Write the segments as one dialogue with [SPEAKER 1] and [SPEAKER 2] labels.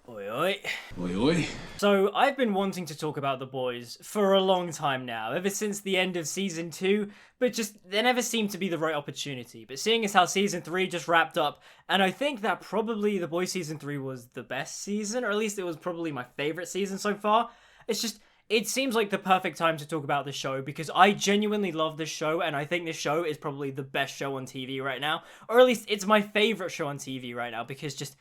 [SPEAKER 1] Oi oi.
[SPEAKER 2] Oi oi.
[SPEAKER 1] So, I've been wanting to talk about The Boys for a long time now, ever since the end of season 2, but just there never seemed to be the right opportunity. But seeing as how season 3 just wrapped up, and I think that probably The Boys season 3 was the best season, or at least it was probably my favorite season so far, it seems like the perfect time to talk about the show because I genuinely love this show and I think this show is probably the best show on TV right now, or at least it's my favorite show on TV right now because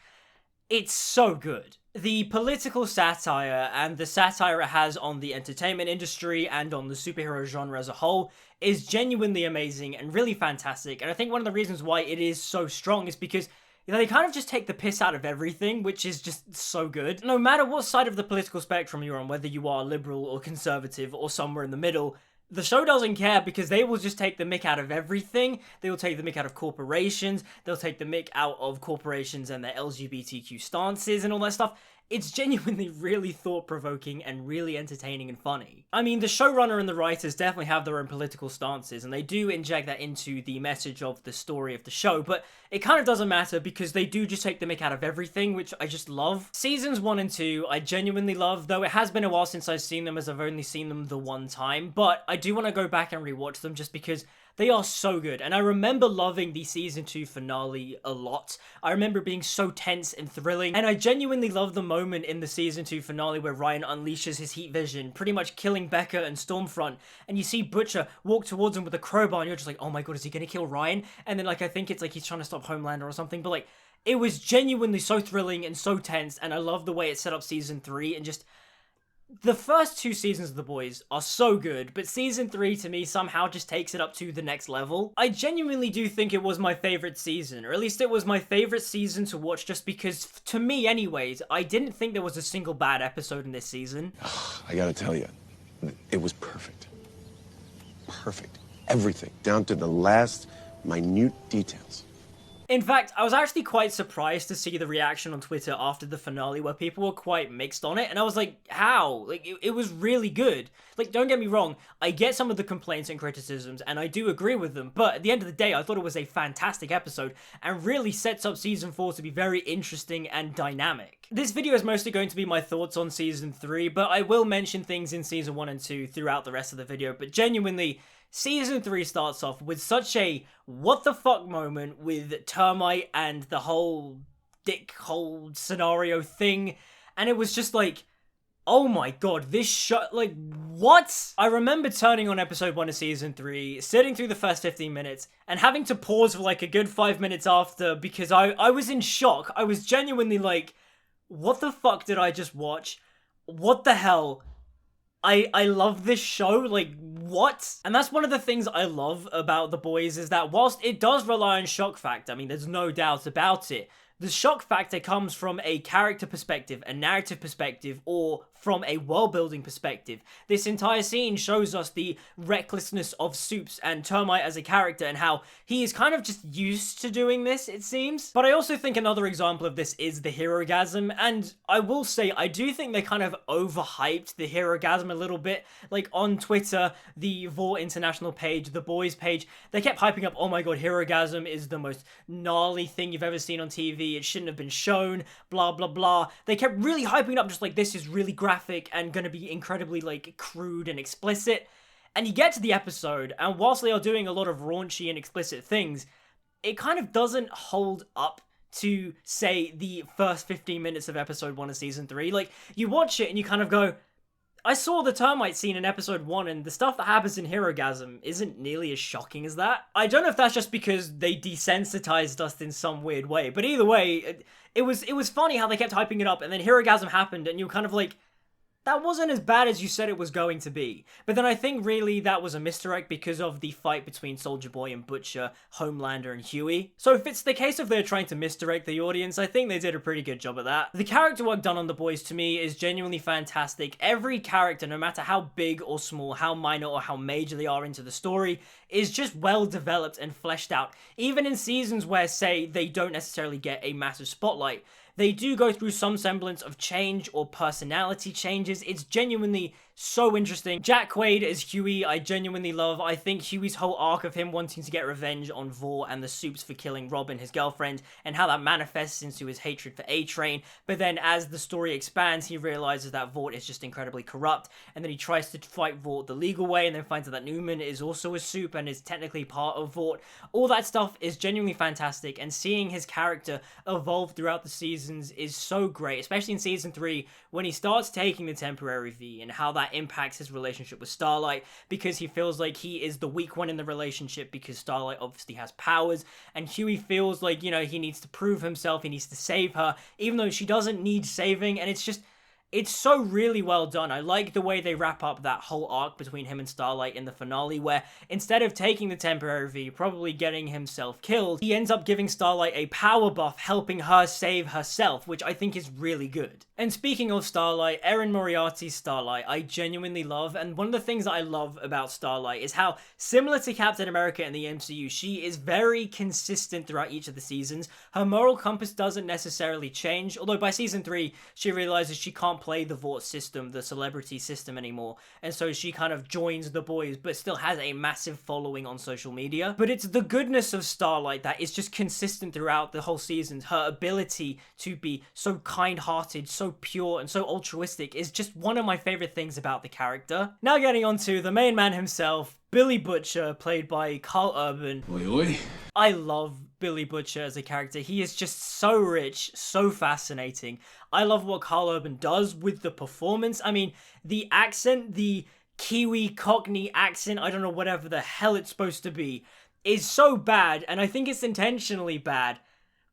[SPEAKER 1] it's so good. The political satire and the satire it has on the entertainment industry and on the superhero genre as a whole is genuinely amazing and really fantastic. And I think one of the reasons why it is so strong is because they kind of just take the piss out of everything, which is just so good. No matter what side of the political spectrum you're on, whether you are liberal or conservative or somewhere in the middle, the show doesn't care because they will just take the mick out of everything. They will take the mick out of corporations. They'll take the mick out of corporations and their LGBTQ stances and all that stuff. It's genuinely really thought-provoking and really entertaining and funny. I mean, the showrunner and the writers definitely have their own political stances, and they do inject that into the message of the story of the show, but it kind of doesn't matter because they do just take the mick out of everything, which I just love. Seasons 1 and 2, I genuinely love, though it has been a while since I've seen them as I've only seen them the one time, but I do want to go back and rewatch them just because they are so good, and I remember loving the season 2 finale a lot. I remember being so tense and thrilling, and I genuinely love the moment in the season 2 finale where Ryan unleashes his heat vision, pretty much killing Becca and Stormfront, and you see Butcher walk towards him with a crowbar, and you're just like, oh my god, is he gonna kill Ryan? And then, I think it's like he's trying to stop Homelander or something, but, it was genuinely so thrilling and so tense, and I love the way it set up season 3, and just the first 2 seasons of The Boys are so good, but season 3 to me somehow just takes it up to the next level. I genuinely do think it was my favorite season, or at least it was my favorite season to watch just because, to me anyways, I didn't think there was a single bad episode in this season.
[SPEAKER 2] I gotta tell you, it was perfect. Perfect. Everything, down to the last minute details.
[SPEAKER 1] In fact, I was actually quite surprised to see the reaction on Twitter after the finale where people were quite mixed on it, and I was like, how? It was really good. Don't get me wrong, I get some of the complaints and criticisms, and I do agree with them, but at the end of the day, I thought it was a fantastic episode, and really sets up Season 4 to be very interesting and dynamic. This video is mostly going to be my thoughts on Season 3, but I will mention things in Season 1 and 2 throughout the rest of the video, but genuinely, Season 3 starts off with such a what the fuck moment with Termite and the whole dick hole scenario thing, and it was just like, oh my god, this show, what? I remember turning on episode 1 of season 3, sitting through the first 15 minutes, and having to pause for a good 5 minutes after because I was in shock. I was genuinely like, what the fuck did I just watch? What the hell? I love this show, what? And that's one of the things I love about The Boys is that whilst it does rely on shock factor, I mean, there's no doubt about it, the shock factor comes from a character perspective, a narrative perspective, or from a world-building perspective. This entire scene shows us the recklessness of Soups and Termite as a character and how he is kind of just used to doing this, it seems. But I also think another example of this is the Herogasm, and I will say, I do think they kind of overhyped the Herogasm a little bit. On Twitter, the Vor International page, the Boys page, they kept hyping up, oh my god, Herogasm is the most gnarly thing you've ever seen on TV, it shouldn't have been shown, blah blah blah. They kept really hyping it up just this is really graphic and gonna be incredibly crude and explicit. And you get to the episode, and whilst they are doing a lot of raunchy and explicit things, it kind of doesn't hold up to, say, the first 15 minutes of episode 1 of season 3. You watch it and you kind of go, I saw the termite scene in episode 1 and the stuff that happens in Herogasm isn't nearly as shocking as that. I don't know if that's just because they desensitized us in some weird way, but either way, it was funny how they kept hyping it up and then Herogasm happened and you were kind of like, that wasn't as bad as you said it was going to be. But then I think really that was a misdirect because of the fight between Soldier Boy and Butcher, Homelander and Huey. So if it's the case of they're trying to misdirect the audience, I think they did a pretty good job at that. The character work done on The Boys to me is genuinely fantastic. Every character, no matter how big or small, how minor or how major they are into the story, is just well developed and fleshed out. Even in seasons where, say, they don't necessarily get a massive spotlight, they do go through some semblance of change or personality changes because it's genuinely so interesting. Jack Quaid as Huey, I genuinely love. I think Huey's whole arc of him wanting to get revenge on Vought and the Supes for killing Robin, his girlfriend, and how that manifests into his hatred for A-Train. But then as the story expands, he realizes that Vought is just incredibly corrupt, and then he tries to fight Vought the legal way, and then finds out that Newman is also a Supe and is technically part of Vought. All that stuff is genuinely fantastic, and seeing his character evolve throughout the seasons is so great, especially in season 3 when he starts taking the temporary V and how that impacts his relationship with Starlight, because he feels like he is the weak one in the relationship because Starlight obviously has powers, and Huey feels like, you know, he needs to prove himself, he needs to save her, even though she doesn't need saving, and it's so really well done. I like the way they wrap up that whole arc between him and Starlight in the finale, where instead of taking the temporary V, probably getting himself killed, he ends up giving Starlight a power buff, helping her save herself, which I think is really good. And speaking of Starlight, Erin Moriarty's Starlight, I genuinely love, and one of the things that I love about Starlight is how, similar to Captain America in the MCU, she is very consistent throughout each of the seasons. Her moral compass doesn't necessarily change, although by season 3, she realizes she can't play the Vought system, the celebrity system anymore, and so she kind of joins the boys, but still has a massive following on social media. But it's the goodness of Starlight that is just consistent throughout the whole seasons. Her ability to be so kind-hearted, so pure, and so altruistic is just one of my favorite things about the character. Now getting on to the main man himself, Billy Butcher, played by Carl Urban.
[SPEAKER 3] Oi, oi.
[SPEAKER 1] I love Billy Butcher as a character. He is just so rich, so fascinating. I love what Carl Urban does with the performance. I mean, the accent, the Kiwi Cockney accent, I don't know, whatever the hell it's supposed to be, is so bad, and I think it's intentionally bad,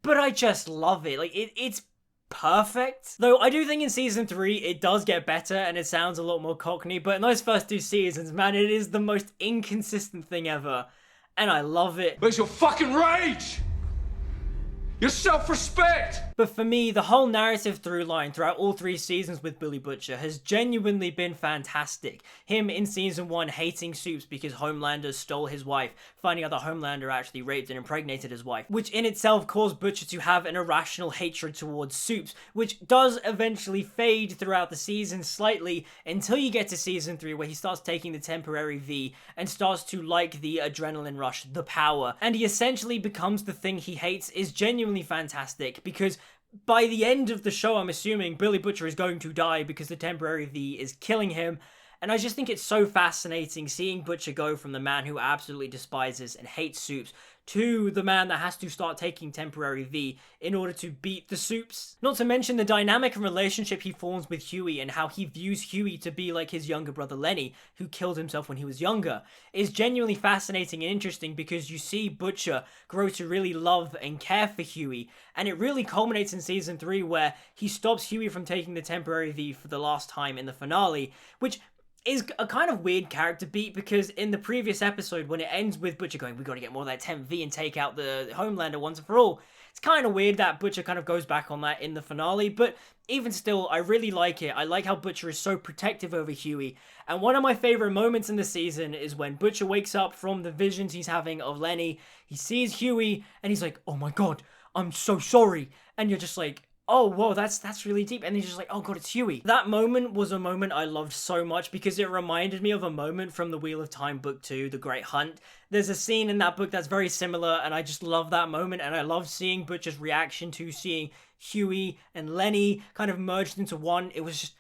[SPEAKER 1] but I just love it. Like, it's perfect. Though I do think in season 3 it does get better and it sounds a lot more Cockney, but in those first 2 seasons, man, it is the most inconsistent thing ever, and I love it.
[SPEAKER 3] Where's your fucking rage? Your self-respect!
[SPEAKER 1] But for me, the whole narrative through line throughout all 3 seasons with Billy Butcher has genuinely been fantastic. Him in season 1 hating Supes because Homelander stole his wife, finding out that Homelander actually raped and impregnated his wife, which in itself caused Butcher to have an irrational hatred towards Supes, which does eventually fade throughout the season slightly until you get to season 3 where he starts taking the temporary V and starts to like the adrenaline rush, the power, and he essentially becomes the thing he hates. Is genuinely fantastic because by the end of the show, I'm assuming Billy Butcher is going to die because the temporary V is killing him. And I just think it's so fascinating seeing Butcher go from the man who absolutely despises and hates Supes to the man that has to start taking temporary V in order to beat the Supes. Not to mention the dynamic and relationship he forms with Huey and how he views Huey to be like his younger brother Lenny, who killed himself when he was younger, is genuinely fascinating and interesting because you see Butcher grow to really love and care for Huey, and it really culminates in season 3 where he stops Huey from taking the temporary V for the last time in the finale, which is a kind of weird character beat because in the previous episode when it ends with Butcher going, we gotta get more of that 10V and take out the Homelander once and for all, it's kind of weird that Butcher kind of goes back on that in the finale, but even still, I really like it. I like how Butcher is so protective over Huey, and one of my favorite moments in the season is when Butcher wakes up from the visions he's having of Lenny, he sees Huey, and he's like, oh my god, I'm so sorry, and you're just like, oh, whoa, that's really deep. And he's just like, oh god, it's Huey. That moment was a moment I loved so much because it reminded me of a moment from the Wheel of Time book 2, The Great Hunt. There's a scene in that book that's very similar, and I just love that moment, and I love seeing Butcher's reaction to seeing Huey and Lenny kind of merged into one. It was just,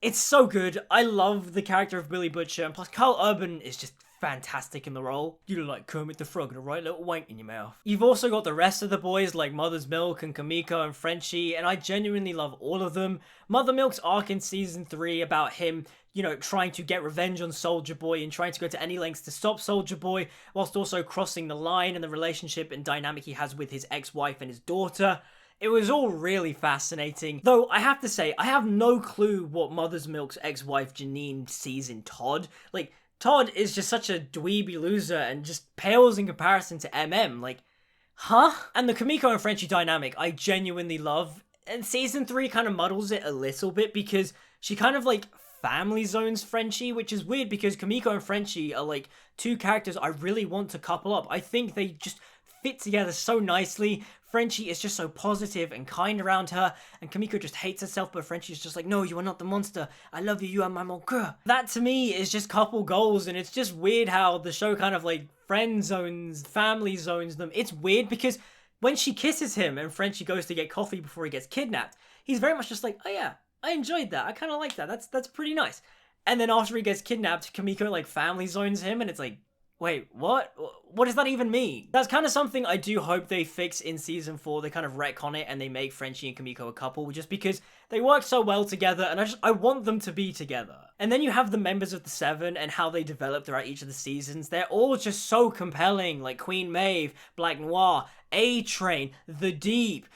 [SPEAKER 1] it's so good. I love the character of Billy Butcher, and plus Carl Urban is just fantastic in the role. You look like Kermit the Frog with a right little wank in your mouth. You've also got the rest of the boys like Mother's Milk and Kamiko and Frenchie, and I genuinely love all of them. Mother Milk's arc in season 3 about him, you know, trying to get revenge on Soldier Boy and trying to go to any lengths to stop Soldier Boy, whilst also crossing the line and the relationship and dynamic he has with his ex-wife and his daughter. It was all really fascinating. Though, I have to say, I have no clue what Mother's Milk's ex-wife Janine sees in Todd. Like, Todd is just such a dweeby loser and just pales in comparison to MM. Like, huh? And the Kamiko and Frenchie dynamic I genuinely love. And season 3 kind of muddles it a little bit because she kind of like family zones Frenchie, which is weird because Kamiko and Frenchie are like 2 characters I really want to couple up. I think they just fit together so nicely. Frenchie is just so positive and kind around her, and Kimiko just hates herself, but Frenchie's just like, no, you are not the monster. I love you, you are my mon cœur. That to me is just couple goals, and it's just weird how the show kind of like friend zones, family zones them. It's weird because when she kisses him and Frenchie goes to get coffee before he gets kidnapped, he's very much just like, oh yeah, I enjoyed that. I kind of like that. That's pretty nice. And then after he gets kidnapped, Kimiko like family zones him, and it's like, wait, what? What does that even mean? That's kind of something I do hope they fix in season 4. They kind of retcon it and they make Frenchie and Kimiko a couple, just because they work so well together, and I want them to be together. And then you have the members of the Seven and how they develop throughout each of the seasons. They're all just so compelling, like Queen Maeve, Black Noir, A-Train, The Deep.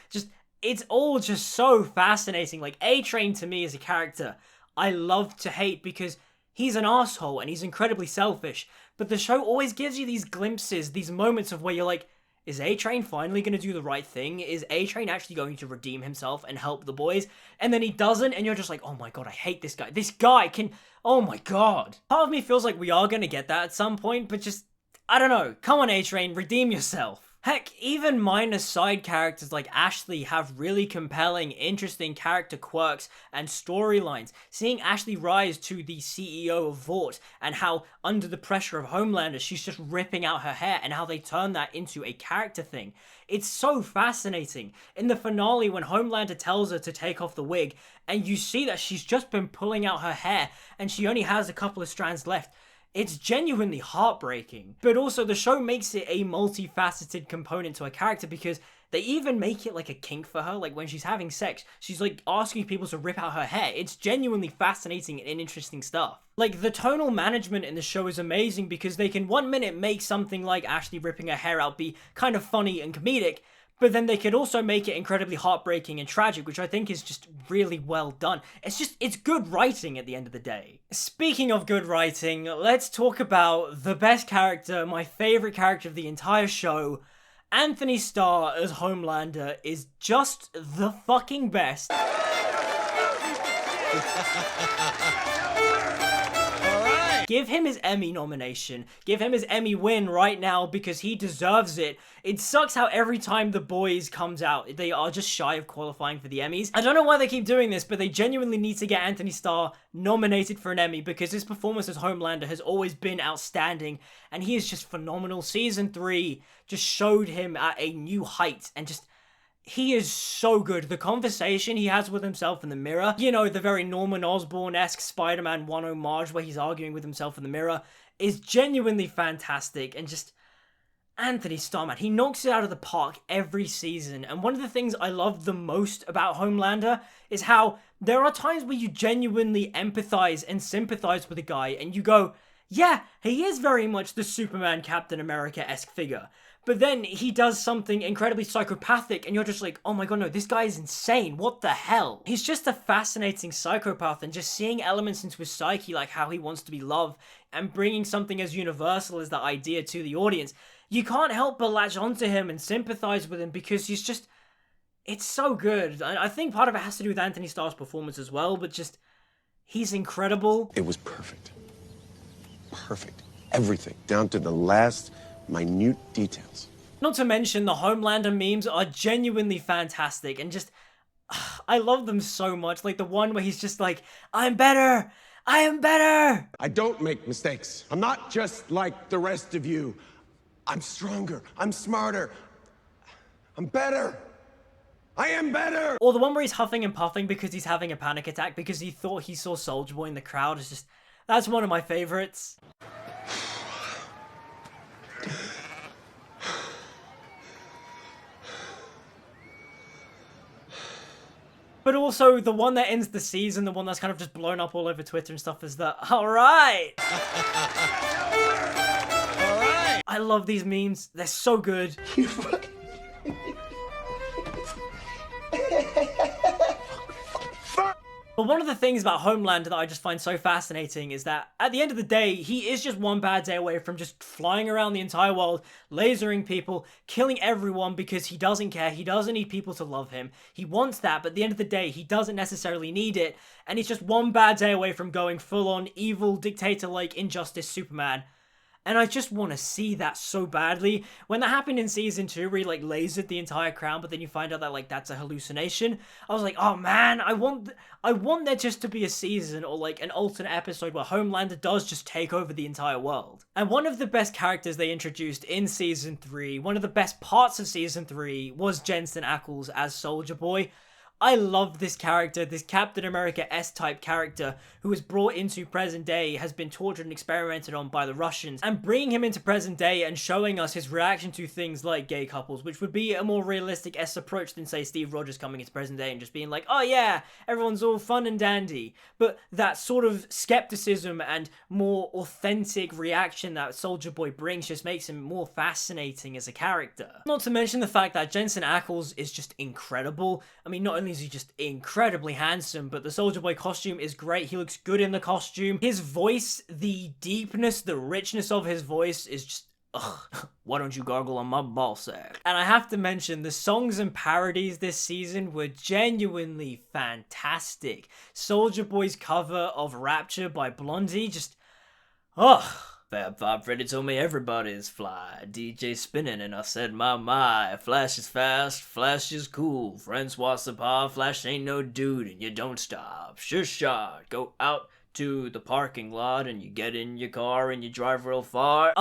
[SPEAKER 1] It's all just so fascinating. Like, A-Train to me as a character, I love to hate because he's an asshole and he's incredibly selfish. But the show always gives you these glimpses, these moments of where you're like, is A-Train finally going to do the right thing? Is A-Train actually going to redeem himself and help the boys? And then he doesn't, and you're just like, oh my god, I hate this guy. This guy can... Oh my god. Part of me feels like we are going to get that at some point, but just... I don't know. Come on, A-Train, redeem yourself. Heck, even minor side characters like Ashley have really compelling, interesting character quirks and storylines. Seeing Ashley rise to the CEO of Vought and how under the pressure of Homelander she's just ripping out her hair and how they turn that into a character thing. It's so fascinating. In the finale when Homelander tells her to take off the wig and you see that she's just been pulling out her hair and she only has a couple of strands left. It's genuinely heartbreaking. But also the show makes it a multifaceted component to her character because they even make it like a kink for her. Like when she's having sex, she's like asking people to rip out her hair. It's genuinely fascinating and interesting stuff. Like the tonal management in the show is amazing because they can 1 minute make something like Ashley ripping her hair out be kind of funny and comedic, but then they could also make it incredibly heartbreaking and tragic, which I think is just really well done. It's good writing at the end of the day. Speaking of good writing, let's talk about the best character, my favorite character of the entire show. Anthony Starr as Homelander is just the fucking best. Give him his Emmy nomination. Give him his Emmy win right now because he deserves it. It sucks how every time The Boys comes out, they are just shy of qualifying for the Emmys. I don't know why they keep doing this, but they genuinely need to get Anthony Starr nominated for an Emmy because his performance as Homelander has always been outstanding and he is just phenomenal. Season 3 just showed him at a new height and just... He is so good. The conversation he has with himself in the mirror, you know, the very Norman Osborn-esque Spider-Man 1 homage where he's arguing with himself in the mirror, is genuinely fantastic. And just, Anthony Starr, man, he knocks it out of the park every season. And one of the things I love the most about Homelander is how there are times where you genuinely empathize and sympathize with a guy and you go, yeah, he is very much the Superman Captain America-esque figure. But then he does something incredibly psychopathic and you're just like, oh my god, no, this guy is insane. What the hell? He's just a fascinating psychopath and just seeing elements into his psyche like how he wants to be loved and bringing something as universal as that idea to the audience. You can't help but latch onto him and sympathize with him because he's just... It's so good. I think part of it has to do with Anthony Starr's performance as well, but just... He's incredible.
[SPEAKER 2] It was perfect. Perfect. Everything. Down to the last... minute details.
[SPEAKER 1] Not to mention the Homelander memes are genuinely fantastic and just I love them so much. Like the one where he's just like, I'm better, I am better.
[SPEAKER 2] I don't make mistakes. I'm not just like the rest of you. I'm stronger, I'm smarter, I'm better. I am better.
[SPEAKER 1] Or the one where he's huffing and puffing because he's having a panic attack because he thought he saw Soulja Boy in the crowd. Is just, that's one of my favorites. But also, the one that ends the season, the one that's kind of just blown up all over Twitter and stuff, is the, alright! Alright! I love these memes. They're so good.
[SPEAKER 2] You fucking...
[SPEAKER 1] But one of the things about Homelander that I just find so fascinating is that at the end of the day, he is just one bad day away from just flying around the entire world, lasering people, killing everyone because he doesn't care. He doesn't need people to love him. He wants that, but at the end of the day, he doesn't necessarily need it. And he's just one bad day away from going full-on evil dictator-like Injustice Superman. And I just want to see that so badly. When that happened in season 2, where he like lasered the entire crown, but then you find out that like that's a hallucination, I was like, oh man, I want there just to be a season or like an alternate episode where Homelander does just take over the entire world. And one of the best characters they introduced in season 3, one of the best parts of season 3, was Jensen Ackles as Soldier Boy. I love this character, this Captain America S-type character who was brought into present day, has been tortured and experimented on by the Russians, and bringing him into present day and showing us his reaction to things like gay couples, which would be a more realistic S approach than, say, Steve Rogers coming into present day and just being like, oh yeah, everyone's all fun and dandy. But that sort of skepticism and more authentic reaction that Soldier Boy brings just makes him more fascinating as a character. Not to mention the fact that Jensen Ackles is just incredible. I mean, not only is he just incredibly handsome, but the Soldier Boy costume is great. He looks good in the costume. His voice, the deepness, the richness of his voice is just, ugh, why don't you gargle on my ballsack? And I have to mention, the songs and parodies this season were genuinely fantastic. Soldier Boy's cover of Rapture by Blondie, just, ugh. Fab Five Freddy told me everybody's fly. DJ spinning and I said my. Flash is fast, Flash is cool. Francois Sapar, Flash ain't no dude and you don't stop. Sure shot, go out to the parking lot and you get in your car and you drive real far.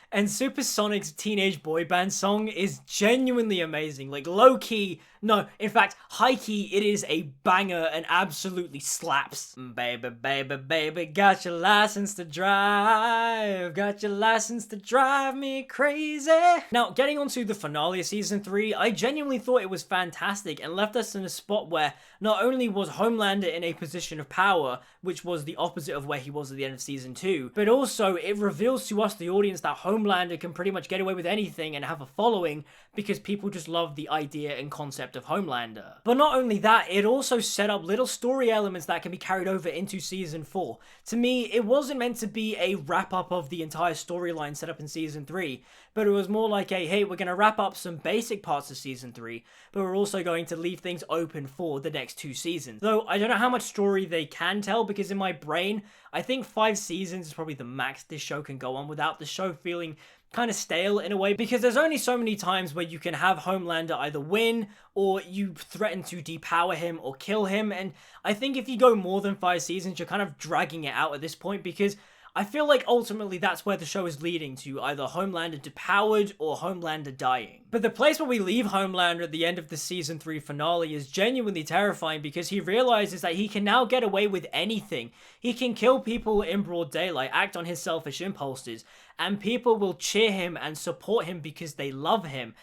[SPEAKER 1] And Supersonic's Teenage Boy Band song is genuinely amazing. Like low-key, no, in fact, high-key, it is a banger and absolutely slaps. Baby, baby, baby, got your license to drive. Got your license to drive me crazy. Now, getting onto the finale of season 3, I genuinely thought it was fantastic and left us in a spot where not only was Homelander in a position of power, which was the opposite of where he was at the end of season 2, but also it reveals to us, the audience, that Homelander can pretty much get away with anything and have a following because people just love the idea and concept of Homelander. But not only that, it also set up little story elements that can be carried over into season 4. To me, it wasn't meant to be a wrap-up of the entire storyline set up in season 3, but it was more like a, hey, we're going to wrap up some basic parts of season 3, but we're also going to leave things open for the next 2 seasons. Though, I don't know how much story they can tell, because in my brain, I think 5 seasons is probably the max this show can go on without the show feeling kind of stale in a way, because there's only so many times where you can have Homelander either win or you threaten to depower him or kill him, and I think if you go more than 5 seasons, you're kind of dragging it out at this point, because I feel like ultimately that's where the show is leading to, either Homelander depowered or Homelander dying. But the place where we leave Homelander at the end of the season 3 finale is genuinely terrifying, because he realizes that he can now get away with anything. He can kill people in broad daylight, act on his selfish impulses, and people will cheer him and support him because they love him.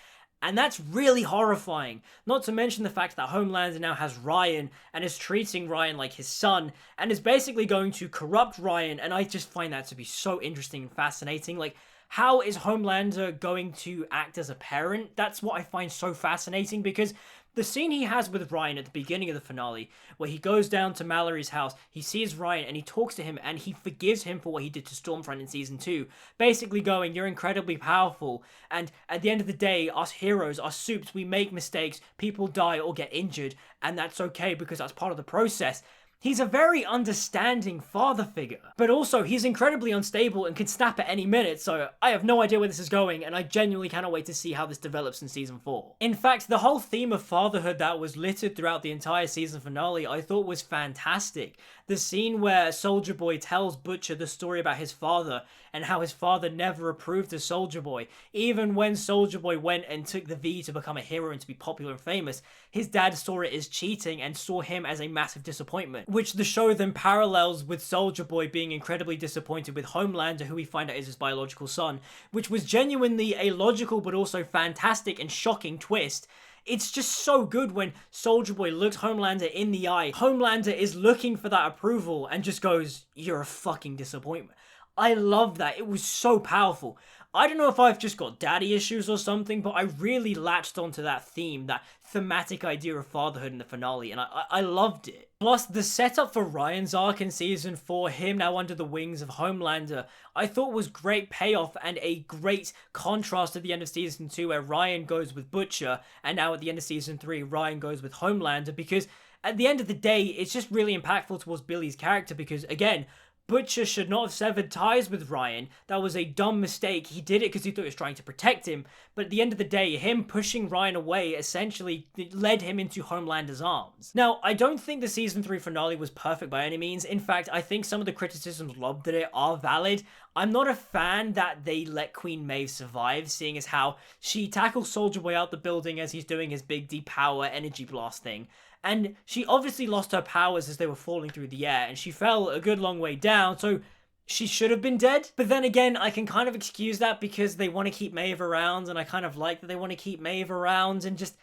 [SPEAKER 1] And that's really horrifying. Not to mention the fact that Homelander now has Ryan and is treating Ryan like his son and is basically going to corrupt Ryan, and I just find that to be so interesting and fascinating. Like, how is Homelander going to act as a parent? That's what I find so fascinating, because the scene he has with Ryan at the beginning of the finale, where he goes down to Mallory's house, he sees Ryan and he talks to him and he forgives him for what he did to Stormfront in season 2, basically going, you're incredibly powerful, and at the end of the day, us heroes, us supes, we make mistakes, people die or get injured, and that's okay because that's part of the process. He's a very understanding father figure, but also he's incredibly unstable and can snap at any minute, so I have no idea where this is going, and I genuinely cannot wait to see how this develops in season 4. In fact, the whole theme of fatherhood that was littered throughout the entire season finale I thought was fantastic. The scene where Soldier Boy tells Butcher the story about his father and how his father never approved of Soldier Boy. Even when Soldier Boy went and took the V to become a hero and to be popular and famous, his dad saw it as cheating and saw him as a massive disappointment, which the show then parallels with Soldier Boy being incredibly disappointed with Homelander, who we find out is his biological son, which was genuinely a logical but also fantastic and shocking twist. It's just so good when Soldier Boy looks Homelander in the eye. Homelander is looking for that approval and just goes, you're a fucking disappointment. I love that. It was so powerful. I don't know if I've just got daddy issues or something, but I really latched onto that theme, that thematic idea of fatherhood in the finale, and I loved it. Plus, the setup for Ryan's arc in season 4, him now under the wings of Homelander, I thought was great payoff and a great contrast to the end of season 2, where Ryan goes with Butcher, and now at the end of season 3, Ryan goes with Homelander, because at the end of the day, it's just really impactful towards Billy's character, because again, Butcher should not have severed ties with Ryan. That was a dumb mistake. He did it because he thought he was trying to protect him. But at the end of the day, him pushing Ryan away essentially led him into Homelander's arms. Now, I don't think the season 3 finale was perfect by any means. In fact, I think some of the criticisms lobbed at it are valid. I'm not a fan that they let Queen Maeve survive, seeing as how she tackles Soldier Boy out the building as he's doing his big depower energy blast thing. And she obviously lost her powers as they were falling through the air, and she fell a good long way down, so she should have been dead. But then again, I can kind of excuse that because they want to keep Maeve around, and I kind of like that they want to keep Maeve around, and just,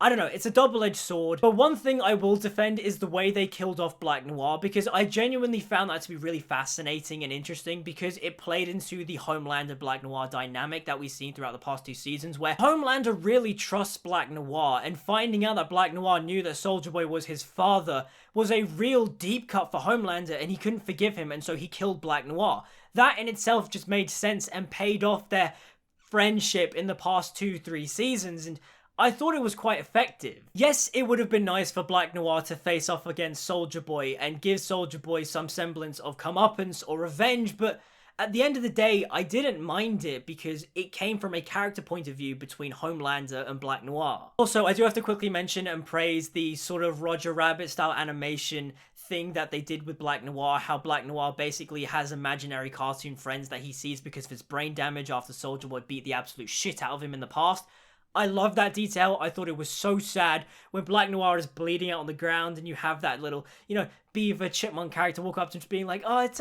[SPEAKER 1] I don't know, it's a double-edged sword. But one thing I will defend is the way they killed off Black Noir, because I genuinely found that to be really fascinating and interesting, because it played into the Homelander-Black Noir dynamic that we've seen throughout the past 2 seasons, where Homelander really trusts Black Noir, and finding out that Black Noir knew that Soldier Boy was his father was a real deep cut for Homelander, and he couldn't forgive him, and so he killed Black Noir. That in itself just made sense and paid off their friendship in the past 2-3 seasons, and I thought it was quite effective. Yes, it would have been nice for Black Noir to face off against Soldier Boy and give Soldier Boy some semblance of comeuppance or revenge, but at the end of the day, I didn't mind it because it came from a character point of view between Homelander and Black Noir. Also, I do have to quickly mention and praise the sort of Roger Rabbit style animation thing that they did with Black Noir, how Black Noir basically has imaginary cartoon friends that he sees because of his brain damage after Soldier Boy beat the absolute shit out of him in the past. I love that detail. I thought it was so sad when Black Noir is bleeding out on the ground and you have that little, Beaver Chipmunk character walk up to him just being like, oh, it's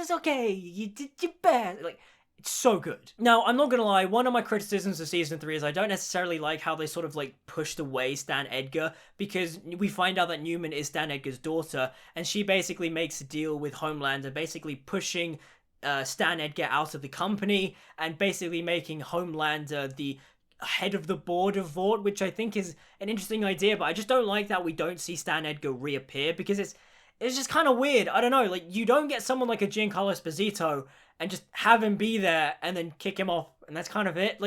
[SPEAKER 1] okay, you did your best. Like, it's so good. Now, I'm not gonna lie, one of my criticisms of season 3 is I don't necessarily like how they sort of pushed away Stan Edgar, because we find out that Newman is Stan Edgar's daughter, and she basically makes a deal with Homelander, basically pushing Stan Edgar out of the company and basically making Homelander the head of the board of Vought, which I think is an interesting idea, but I just don't like that we don't see Stan Edgar reappear, because it's just kind of weird. I don't know, you don't get someone like a Giancarlo Esposito and just have him be there and then kick him off, and that's kind of it.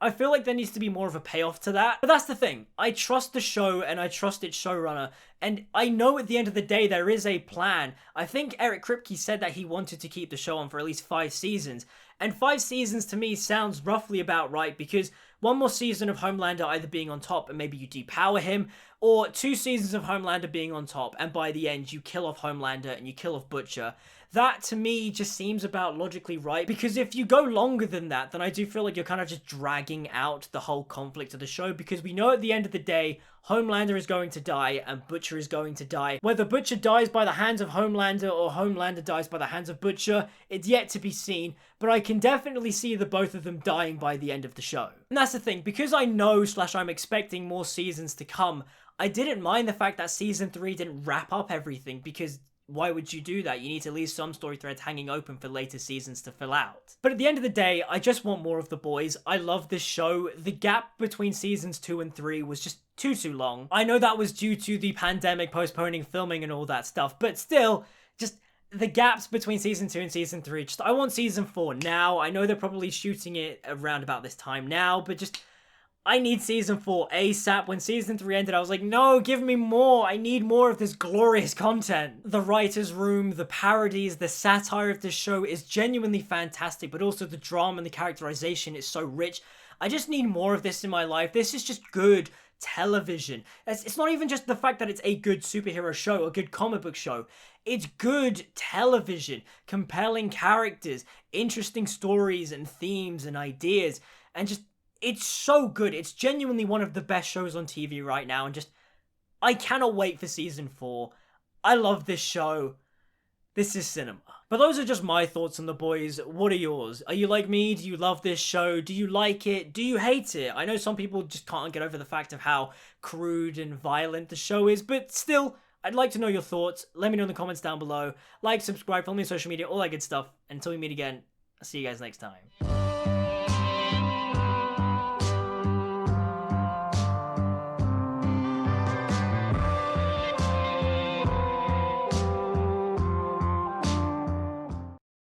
[SPEAKER 1] I feel like there needs to be more of a payoff to that. But that's the thing. I trust the show and I trust its showrunner. And I know at the end of the day there is a plan. I think Eric Kripke said that he wanted to keep the show on for at least 5 seasons. And 5 seasons to me sounds roughly about right, because one more season of Homelander either being on top and maybe you depower him, or 2 seasons of Homelander being on top and by the end you kill off Homelander and you kill off Butcher. That to me just seems about logically right, because if you go longer than that, then I do feel like you're kind of just dragging out the whole conflict of the show, because we know at the end of the day, Homelander is going to die and Butcher is going to die. Whether Butcher dies by the hands of Homelander or Homelander dies by the hands of Butcher, it's yet to be seen, but I can definitely see the both of them dying by the end of the show. And that's the thing, because I know / I'm expecting more seasons to come, I didn't mind the fact that season 3 didn't wrap up everything, because why would you do that? You need to leave some story threads hanging open for later seasons to fill out. But at the end of the day, I just want more of the boys. I love this show. The gap between seasons 2 and 3 was just too long. I know that was due to the pandemic postponing filming and all that stuff, but still, just the gaps between season 2 and season 3, I want season 4 now. I know they're probably shooting it around about this time now, but I need season 4 ASAP. When season 3 ended, I was like, no, give me more. I need more of this glorious content. The writer's room, the parodies, the satire of this show is genuinely fantastic, but also the drama and the characterization is so rich. I just need more of this in my life. This is just good television. It's not even just the fact that it's a good superhero show, a good comic book show. It's good television, compelling characters, interesting stories and themes and ideas, and just, it's so good. It's genuinely one of the best shows on TV right now, and I cannot wait for season 4. I love this show. This is cinema. But those are just my thoughts on The Boys. What are yours? Are you like me? Do you love this show? Do you like it? Do you hate it? I know some people just can't get over the fact of how crude and violent the show is, but still, I'd like to know your thoughts. Let me know in the comments down below. Like, subscribe, follow me on social media, all that good stuff. Until we meet again, I'll see you guys next time.